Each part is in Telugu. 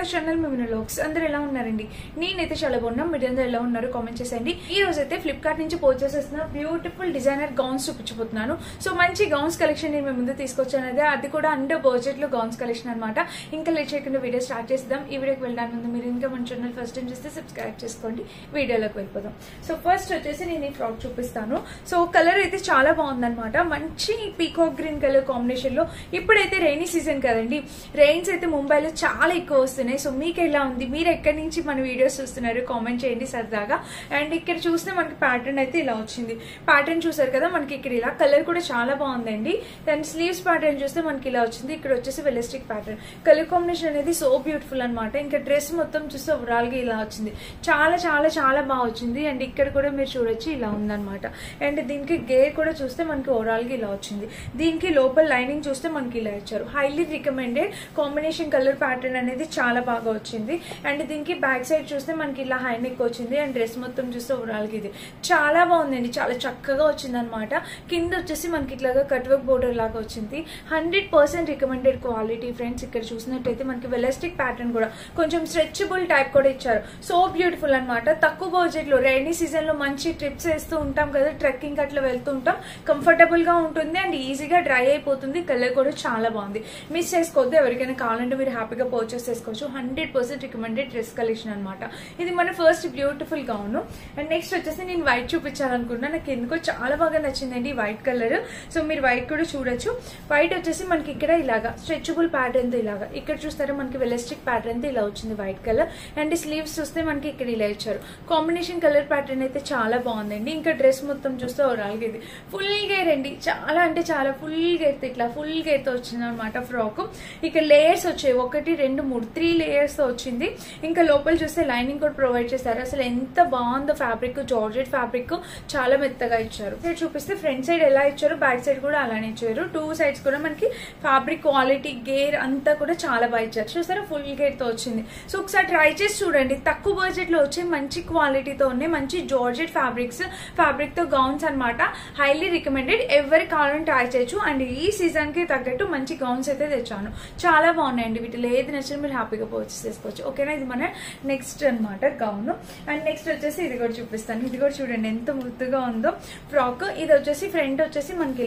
Our channel మిమినోలాగ్స్. అందరూ ఎలా ఉన్నారండి? నేనైతే చాలా బాగున్నాను. మీరు అందరూ ఎలా ఉన్నారు కామెంట్ చేసేయండి. ఈ రోజు అయితే ఫ్లిప్కార్ట్ నుంచి పర్చేస్ చేసిన బ్యూటిఫుల్ డిజైనర్ గౌన్స్ చూపించబోతున్నాను. సో మంచి గౌన్స్ కలెక్షన్ నేను మీ ముందు తీసుకొచ్చాను. అది కూడా అండర్ బడ్జెట్ లో గౌన్స్ కలెక్షన్ అనమాట. ఇంకా లేట్ చేయకుండా వీడియో స్టార్ట్ చేద్దాం. ఈ వీడియోకి వెళ్ళడానికి ముందు మీరు ఇంకా మన ఛానల్ ఫస్ట్ టైం చేస్తే సబ్స్క్రైబ్ చేసుకోండి. వీడియోలోకి వెళ్ళిపోదాం. సో ఫస్ట్ వచ్చేసి నేను ఈ ఫ్రాక్ చూపిస్తాను. సో కలర్ అయితే చాలా బాగుందన్నమాట. మంచి పీకాక్ గ్రీన్ కలర్ కాంబినేషన్ లో. ఇప్పుడైతే రైనీ సీజన్ కదండి, రెయిన్స్ అయితే ముంబైలో చాలా ఎక్కువ వస్తున్నాయి. సో మీకు ఎలా ఉంది? మీరు ఎక్కడి నుంచి మన వీడియోస్ చూస్తున్నారు కామెంట్ చేయండి సరదాగా. అండ్ ఇక్కడ చూస్తే మనకి ప్యాటర్న్ అయితే ఇలా వచ్చింది. ప్యాటర్న్ చూసారు కదా, మనకి ఇక్కడ ఇలా కలర్ కూడా చాలా బాగుందండి. దాని స్లీవ్స్ ప్యాటర్న్ చూస్తే మనకి ఇలా వచ్చింది. ఇక్కడ వచ్చేసి వెలిస్టిక్ ప్యాటర్న్. కలర్ కాంబినేషన్ అనేది సో బ్యూటిఫుల్ అనమాట. ఇంకా డ్రెస్ మొత్తం చూస్తే ఓవరాల్ గా ఇలా వచ్చింది. చాలా చాలా చాలా బాగా వచ్చింది. అండ్ ఇక్కడ కూడా మీరు చూడొచ్చు ఇలా ఉందన్నమాట. అండ్ దీనికి గేర్ కూడా చూస్తే మనకి ఓవరాల్ గా ఇలా వచ్చింది. దీనికి లోపల లైనింగ్ చూస్తే మనకి ఇలా ఇచ్చారు. Highly recommended combination colour pattern అనేది చాలా బాగా వచ్చింది. అండ్ దీనికి బ్యాక్ సైడ్ చూస్తే మనకి ఇలా హై నెక్ వచ్చింది. అండ్ డ్రెస్ మొత్తం చూస్తే ఓవరాల్ గా ఇది చాలా బాగుందండి. చాలా చక్కగా వచ్చింది అనమాట. కింద వచ్చేసి మనకి ఇట్లాగా కట్ వర్క్ బోర్డర్ లాగా వచ్చింది. 100% రికమెండెడ్ క్వాలిటీ ఫ్రెండ్స్. ఇక్కడ చూసినట్టయితే మనకి వెలాస్టిక్ ప్యాటర్న్ కూడా కొంచెం స్ట్రెచబుల్ టైప్ కూడా ఇచ్చారు. సో బ్యూటిఫుల్ అనమాట. తక్కువ బడ్జెట్ లో రైనీ సీజన్ లో మంచి ట్రిప్స్ వేస్తూ ఉంటాం కదా, ట్రెక్కింగ్ అట్లా వెళ్తూ ఉంటాం. కంఫర్టబుల్ గా ఉంటుంది అండ్ ఈజీగా డ్రై అయిపోతుంది. కలర్ కూడా చాలా బాగుంది. మిస్ చేసుకోవద్దు. ఎవరికైనా కావాలంటే మీరు హ్యాపీగా పర్చేస్ చేసుకోవచ్చు. 100% రికమెండెడ్ డ్రెస్ కలెక్షన్ అనమాట. ఇది మన first beautiful gown. And next వచ్చేసి నేను వైట్ చూపించాలనుకున్నా. నాకు ఎందుకో చాలా బాగా నచ్చిందండి వైట్ కలర్. సో మీరు వైట్ కూడా చూడొచ్చు. వైట్ వచ్చేసి మనకి ఇక్కడ ఇలాగా స్ట్రెచబుల్ ప్యాటర్న్ తో ఇలాగా, ఇక్కడ చూస్తారా మనకి వెలాస్టిక్ ప్యాటర్న్ తో ఇలా వచ్చింది వైట్ కలర్. అండ్ స్లీవ్స్ చూస్తే మనకి ఇక్కడ ఇలా ఇచ్చారు. కాంబినేషన్ కలర్ ప్యాటర్న్ అయితే చాలా బాగుందండి. ఇంకా డ్రెస్ మొత్తం చూస్తే ఓవరాల్ గా ఇది ఫుల్ గేర్ అండి. చాలా అంటే చాలా ఫుల్ గేర్ తో ఇట్లా ఫుల్ గేర్ తో వచ్చింది అనమాట ఫ్రాక్. ఇక్కడ లేయర్స్ వచ్చాయి. 1 2 3 3 లేయర్స్ తో వచ్చింది. ఇంకా లోపల చూస్తే లైనింగ్ కూడా ప్రొవైడ్ చేశారు. అసలు ఎంత బాగుందో ఫ్యాబ్రిక్. జార్జెట్ ఫ్యాబ్రిక్ చాలా మెత్తగా ఇచ్చారు. ఇక్కడ చూపిస్తే ఫ్రంట్ సైడ్ ఎలా ఇచ్చారు, బ్యాక్ సైడ్ కూడా అలానే ఇచ్చారు. 2 సైడ్స్ కూడా మనకి ఫ్యాబ్రిక్ క్వాలిటీ గేర్ అంతా కూడా చాలా బాగా ఇచ్చారు. చూసారా ఫుల్ గేర్ తో వచ్చింది. సో ఒకసారి ట్రై చేసి చూడండి. తక్కువ బడ్జెట్ లో వచ్చే మంచి క్వాలిటీతో ఉన్నాయి. మంచి జార్జెట్ ఫ్యాబ్రిక్ తో గౌన్స్ అనమాట. Highly recommended. ఎవరికి కావాలని ట్రై చేయొచ్చు. అండ్ ఈ సీజన్ కి తగ్గట్టు మంచి గౌన్స్ అయితే తెచ్చాను. చాలా బాగున్నాయండి. వీటిలో ఏది నచ్చిన మీరు హ్యాపీగా పర్చేస్ చేసుకోవచ్చు. ఓకేనా? ఇది మన నెక్స్ట్ అనమాట గౌన్. అండ్ నెక్స్ట్ వచ్చేసి ఇది కూడా చూపిస్తాను. ఇది కూడా చూడండి ఎంత ముద్దుగా ఉందో ఫ్రాక్. ఇది వచ్చేసి ఫ్రంట్ వచ్చేసి మనకి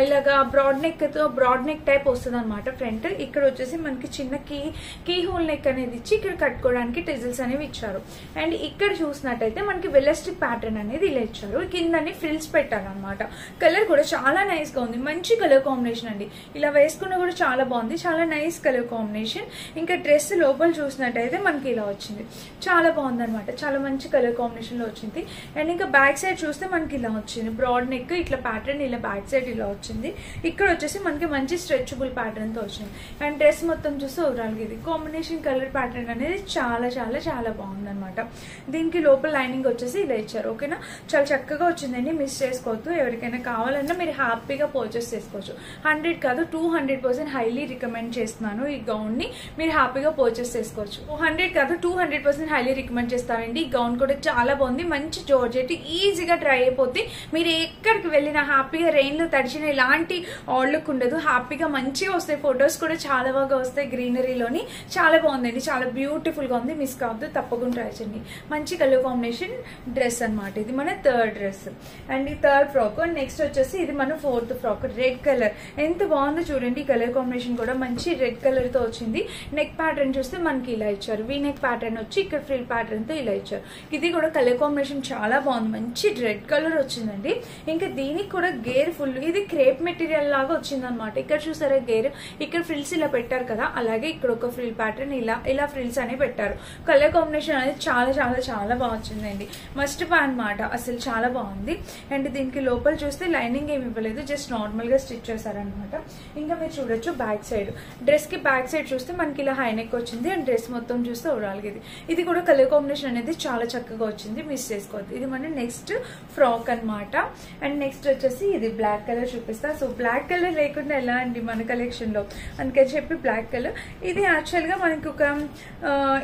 ఇలాగా బ్రాడ్ నెక్ టైప్ వస్తుంది అనమాట ఫ్రంట్. ఇక్కడ వచ్చేసి మనకి చిన్న కీ హోల్ నెక్ అనేది ఇచ్చి ఇక్కడ కట్టుకోవడానికి టిజిల్స్ అనేవి ఇచ్చారు. అండ్ ఇక్కడ చూసినట్టయితే మనకి వెలాస్టిక్ ప్యాటర్న్ అనేది ఇలా ఇచ్చారు. కిందని ఫ్రిల్స్ పెట్టారు అనమాట. కలర్ కూడా చాలా నైస్ గా ఉంది. మంచి కలర్ కాంబినేషన్ అండి. ఇలా వేసుకున్నా కూడా చాలా బాగుంది. చాలా నైస్ కలర్ కాంబినేషన్. ఇంకా డ్రెస్ లోపల చూసినట్టయితే మనకి ఇలా వచ్చింది. చాలా బాగుంది అనమాట. చాలా మంచి కలర్ కాంబినేషన్ లో వచ్చింది. అండ్ ఇంకా బ్యాక్ సైడ్ చూస్తే మనకి ఇలా వచ్చింది. బ్రాడ్ నెక్ ఇట్లా ప్యాటర్న్ ఇలా బ్యాక్ సైడ్ ఇలా వచ్చింది. ఇక్కడ వచ్చేసి మనకి మంచి స్ట్రెచబుల్ ప్యాటర్న్ తో వచ్చింది. అండ్ డ్రెస్ మొత్తం చూస్తే ఓవరాల్ ఇది కాంబినేషన్ కలర్ ప్యాటర్న్ అనేది చాలా చాలా చాలా బాగుంది అనమాట. దీనికి లోపల లైనింగ్ వచ్చేసి ఇలా ఇచ్చారు. ఓకేనా? చాలా చక్కగా వచ్చిందండి. మిస్ చేసుకోవద్దు. ఎవరికైనా కావాలన్నా మీరు హ్యాపీగా పర్చేస్ చేసుకోవచ్చు. 100 కాదు 200% హైలీ రికమెండ్ చేస్తున్నాను ఈ గౌన్ ని. మీరు హ్యాపీగా పర్చేస్ చేసుకోవచ్చు. 100 కాదు 200% హైలీ రికమెండ్ చేస్తానండి. ఈ గౌన్ కూడా చాలా బాగుంది. మంచి జార్జెట్, ఈజీగా డ్రై అయిపోతే మీరు ఎక్కడికి వెళ్ళినా హ్యాపీగా రెయిన్ లో తడిచిన ఇలాంటి ఆల్లుక్ ఉండదు. హ్యాపీగా మంచిగా వస్తాయి. ఫొటోస్ కూడా చాలా బాగా వస్తాయి. గ్రీనరీలోని చాలా బాగుందండి. చాలా బ్యూటిఫుల్ గా ఉంది. మిస్ కావద్దు. తప్పకుండా ట్రై చేయండి. మంచి కలర్ కాంబినేషన్ డ్రెస్ అనమాట. ఇది మన థర్డ్ డ్రెస్. అండ్ ఈ థర్డ్ ఫ్రాక్. నెక్స్ట్ వచ్చేసి ఇది మన ఫోర్త్ ఫ్రాక్. రెడ్ కలర్ ఎంత బాగుందో చూడండి. ఈ కలర్ కాంబినేషన్ కూడా మంచి రెడ్ కలర్ తో వచ్చింది. నెక్ ప్యాటర్న్ చూస్తే మనకి ఇలా ఇచ్చారు. వీ నెక్ ప్యాటర్న్ వచ్చి ఇక్కడ ఫ్రిల్ ప్యాటర్న్ తో ఇలా ఇచ్చారు. ఇది కూడా కలర్ కాంబినేషన్ చాలా బాగుంది. మంచి రెడ్ కలర్ వచ్చిందండి. ఇంకా దీనికి కూడా గేర్ ఫుల్. ఇది క్రేప్ మెటీరియల్ లాగా వచ్చింది అనమాట. ఇక్కడ చూసారా గేర్, ఇక్కడ ఫ్రిల్స్ ఇలా పెట్టారు కదా, అలాగే ఇక్కడ ఒక ఫ్రిల్ ప్యాటర్న్ ఇలా ఫ్రిల్స్ అనేవి పెట్టారు. కలర్ కాంబినేషన్ అనేది చాలా చాలా చాలా బాగా వచ్చిందండి. మస్ట్ బై అనమాట. అసలు చాలా బాగుంది. అండ్ దీనికి లోపల చూస్తే లైనింగ్ ఏమి ఇవ్వలేదు, జస్ట్ నార్మల్ గా స్టిచ్ చేశారనమాట. ఇంకా మీరు చూడొచ్చు బ్యాక్ సైడ్. డ్రెస్ కి బ్యాక్ సైడ్ చూస్తే మనకి ఇలా హై నెక్ వచ్చింది. అండ్ డ్రెస్ మొత్తం చూస్తే ఓవరాల్ గా ఇది కూడా కలర్ కాంబినేషన్ అనేది చాలా చక్కగా వచ్చింది. మిస్ చేసుకోవద్దు. ఇది మన నెక్స్ట్ ఫ్రాక్ అనమాట. అండ్ నెక్స్ట్ వచ్చేసి ఇది బ్లాక్ కలర్ చూపిస్తా. సో బ్లాక్ కలర్ లేకుండా ఎలా అండి మన కలెక్షన్ లో, అందుకని చెప్పి బ్లాక్ కలర్. ఇది యాక్చువల్ గా మనకి ఒక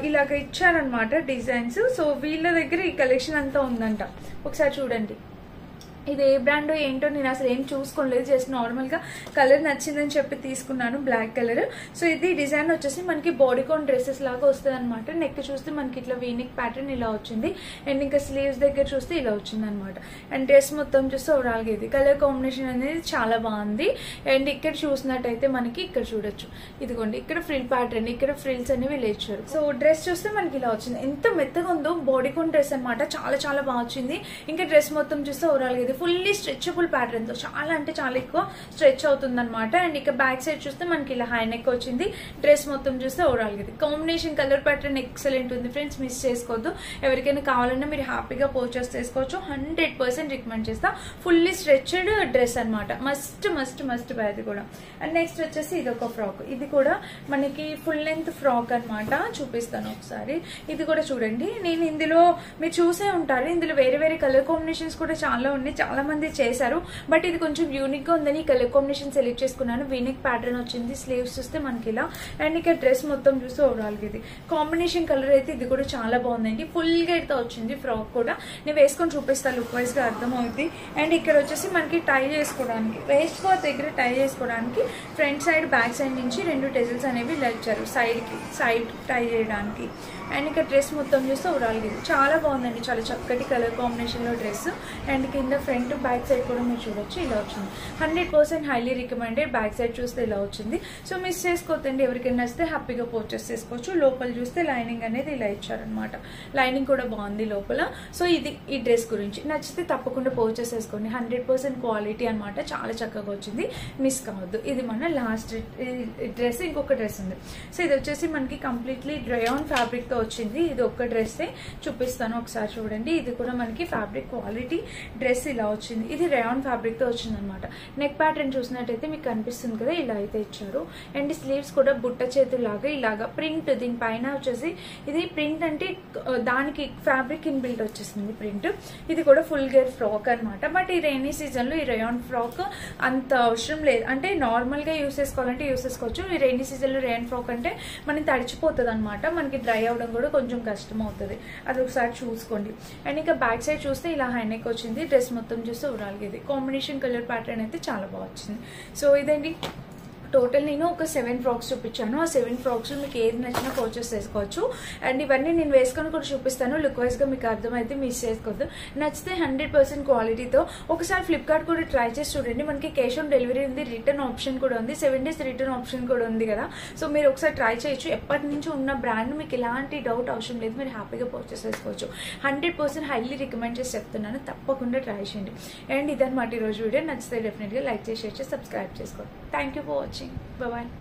ఇలాగ ఇచ్చారనమాట డిజైన్స్. సో వీళ్ళ దగ్గర ఈ కలెక్షన్ అంతా ఉందంట. ఒకసారి చూడండి. ఇది ఏ బ్రాండ్ ఏంటో నేను అసలు ఏం చూసుకోలేదు, జస్ట్ నార్మల్ గా కలర్ నచ్చిందని చెప్పి తీసుకున్నాను, బ్లాక్ కలర్. సో ఇది డిజైన్ వచ్చేసి మనకి బాడీకాన్ డ్రెస్సెస్ లాగా వస్తుంది అనమాట. నెక్ చూస్తే మనకి ఇట్లా వీనిక్ ప్యాటర్న్ ఇలా వచ్చింది, అండ్ ఇంకా స్లీవ్స్ దగ్గర చూస్తే ఇలా వచ్చింది అనమాట. అండ్ డ్రెస్ మొత్తం చూస్తే ఓవరాల్ గా ఇది కలర్ కాంబినేషన్ అనేది చాలా బాగుంది. అండ్ ఇక్కడ చూసినట్టయితే మనకి ఇక్కడ చూడొచ్చు, ఇదిగోండి ఇక్కడ ఫ్రిల్ ప్యాటర్న్, ఇక్కడ ఫ్రిల్స్ అనేవి ఇలా ఇచ్చారు. సో డ్రెస్ చూస్తే మనకి ఇలా వచ్చింది, ఎంత మెత్తగా ఉందో బాడీకాన్ డ్రెస్ అనమాట, చాలా చాలా బాగా వచ్చింది. ఇంకా డ్రెస్ మొత్తం చూస్తే ఓవరాల్ గా ఫుల్లీ స్ట్రెచబుల్ ప్యాటర్న్ తో చాలా అంటే చాలా ఎక్కువ స్ట్రెచ్ అవుతుంది అనమాట. అండ్ ఇక బ్యాక్ సైడ్ చూస్తే మనకి ఇలా హై నెక్ వచ్చింది. డ్రెస్ మొత్తం చూస్తే ఓవరాల్ గా కాంబినేషన్ కలర్ ప్యాటర్న్ ఎక్సలెంట్ ఉంది ఫ్రెండ్స్, మిస్ చేసుకోవద్దు. ఎవరికైనా కావాలన్నా మీరు హ్యాపీగా పర్చేస్ చేసుకోవచ్చు, 100% రికమెండ్ చేస్తా. ఫుల్లీ స్ట్రెచ్డ్ డ్రెస్ అనమాట, మస్ట్ మస్ట్ మస్ట్ బై అది కూడా. అండ్ నెక్స్ట్ వచ్చేసి ఇది ఒక ఫ్రాక్, ఇది కూడా మనకి ఫుల్ లెంత్ ఫ్రాక్ అనమాట, చూపిస్తాను ఒకసారి. ఇది కూడా చూడండి, నేను ఇందులో మీరు చూసే ఉంటారు, ఇందులో వేరే వేరే కలర్ కాంబినేషన్స్ కూడా చాలా ఉన్నాయి, చాలా మంది చేశారు. బట్ ఇది కొంచెం యూనిక్ గా ఉందని కలర్ కాంబినేషన్ సెలెక్ట్ చేసుకున్నాను. వీనిక్ ప్యాటర్న్ వచ్చింది, స్లీవ్స్ చూస్తే మనకి ఇలా, అండ్ ఇక్కడ డ్రెస్ మొత్తం చూస్తే ఓవరాల్ గా ఇది కాంబినేషన్ కలర్ అయితే ఇది కూడా చాలా బాగుందండి. ఫుల్ గా అయితే వచ్చింది ఫ్రాక్ కూడా, నేను వేసుకొని చూపిస్తాను, లుక్ వైజ్ గా అర్థమవుతుంది. అండ్ ఇక్కడ వచ్చేసి మనకి టై చేసుకోవడానికి, వేస్ట్ క్లాత్ దగ్గర టై చేసుకోవడానికి ఫ్రంట్ సైడ్ బ్యాక్ సైడ్ నుంచి 2 టెజిల్స్ అనేవి ఇలా ఇచ్చారు, సైడ్ టై చేయడానికి. అండ్ ఇక్కడ డ్రెస్ మొత్తం చూస్తే ఓవరాల్ గా చాలా బాగుందండి, చాలా చక్కటి కలర్ కాంబినేషన్ లో డ్రెస్. అండ్ కింద ఫ్రంట్ బ్యాక్ సైడ్ కూడా మీరు చూడొచ్చు, ఇలా వచ్చింది. 100% హైలీ రికమెండెడ్. బ్యాక్ సైడ్ చూస్తే ఇలా వచ్చింది. సో మిస్ చేసుకోవద్దండి, ఎవరికైనా నచ్చితే హ్యాపీగా పర్చేస్ చేసుకోవచ్చు. లోపల చూస్తే లైనింగ్ అనేది ఇలా ఇచ్చారనమాట, లైనింగ్ కూడా బాగుంది లోపల. సో ఇది ఈ డ్రెస్ గురించి నచ్చితే తప్పకుండా పర్చేస్ చేసుకోండి, 100% క్వాలిటీ అనమాట, చాలా చక్కగా వచ్చింది, మిస్ కావద్దు. ఇది మన లాస్ట్ డ్రెస్. ఇంకొక డ్రెస్ ఉంది. సో ఇది వచ్చేసి మనకి కంప్లీట్లీ డ్రయాన్ ఫ్యాబ్రిక్ తో వచ్చింది. ఇది ఒక్క డ్రెస్సే చూపిస్తాను ఒకసారి చూడండి. ఇది కూడా మనకి ఫ్యాబ్రిక్ క్వాలిటీ డ్రెస్ ఇలా వచ్చింది. ఇది రేయాన్ ఫ్యాబ్రిక్ తో వచ్చింది అనమాట. నెక్ ప్యాటర్న్ చూసినట్టయితే మీకు కనిపిస్తుంది కదా, ఇలా అయితే ఇచ్చారు. అండ్ స్లీవ్స్ కూడా బుట్ట చేతులాగా ఇలాగా ప్రింట్, దీనిపైన వచ్చేసి ఇది ప్రింట్ అంటే దానికి ఫ్యాబ్రిక్ ఇన్ బిల్ట్ వచ్చేసింది ప్రింట్. ఇది కూడా ఫుల్ గేర్ ఫ్రాక్ అనమాట. బట్ ఈ రైనీ సీజన్ లో ఈ రేయాన్ ఫ్రాక్ అంత అవసరం లేదు, అంటే నార్మల్ గా యూస్ చేసుకోవాలంటే యూస్ చేసుకోవచ్చు. ఈ రైనీ సీజన్ లో రేయాన్ ఫ్రాక్ అంటే మనకి తడిచిపోతుంది అనమాట, మనకి డ్రై అవడం కూడా కొంచెం కష్టం అవుతుంది, అది ఒకసారి చూసుకోండి. అండ్ ఇంకా బ్యాక్ సైడ్ చూస్తే ఇలా హై నెక్ వచ్చింది. డ్రెస్ మొత్తం చూస్తే ఓవరాల్ గా ఇది కాంబినేషన్ కలర్ ప్యాటర్న్ అయితే చాలా బాగా వచ్చింది. సో ఇదండి టోటల్ నేను ఒక 7 ఫ్రాక్స్ చూపించాను. ఆ 7 ఫ్రాక్స్ మీకు ఏది నచ్చినా పర్చేస్ చేసుకోవచ్చు. అండ్ ఇవన్నీ నేను వేసుకొని కూడా చూపిస్తాను, లుక్ వైజ్ గా మీకు అర్థమైతే మిస్ చేసుకోవద్దు. నచ్చితే 100% క్వాలిటీతో ఒకసారి ఫ్లిప్కార్ట్ కూడా ట్రై చేసి చూడండి. మనకి క్యాష్ ఆన్ డెలివరీ ఉంది, రిటర్న్ ఆప్షన్ కూడా ఉంది, 7 days రిటర్న్ ఆప్షన్ కూడా ఉంది కదా. సో మీరు ఒకసారి ట్రై చేయొచ్చు. ఎప్పటి నుంచి ఉన్న బ్రాండ్, మీకు ఎలాంటి డౌట్ అవసరం లేదు, మీరు హ్యాపీగా పర్చేస్ చేసుకోవచ్చు. 100% హైలీ రికమెండ్ చేసి చెప్తున్నాను, తప్పకుండా ట్రై చేయండి. అండ్ ఇదన్నమాట ఈరోజు వీడియో. నచ్చితే డెఫినెట్గా లైక్ చేసి సబ్స్క్రైబ్ చేసుకోండి. Thank you for watching. Bye bye.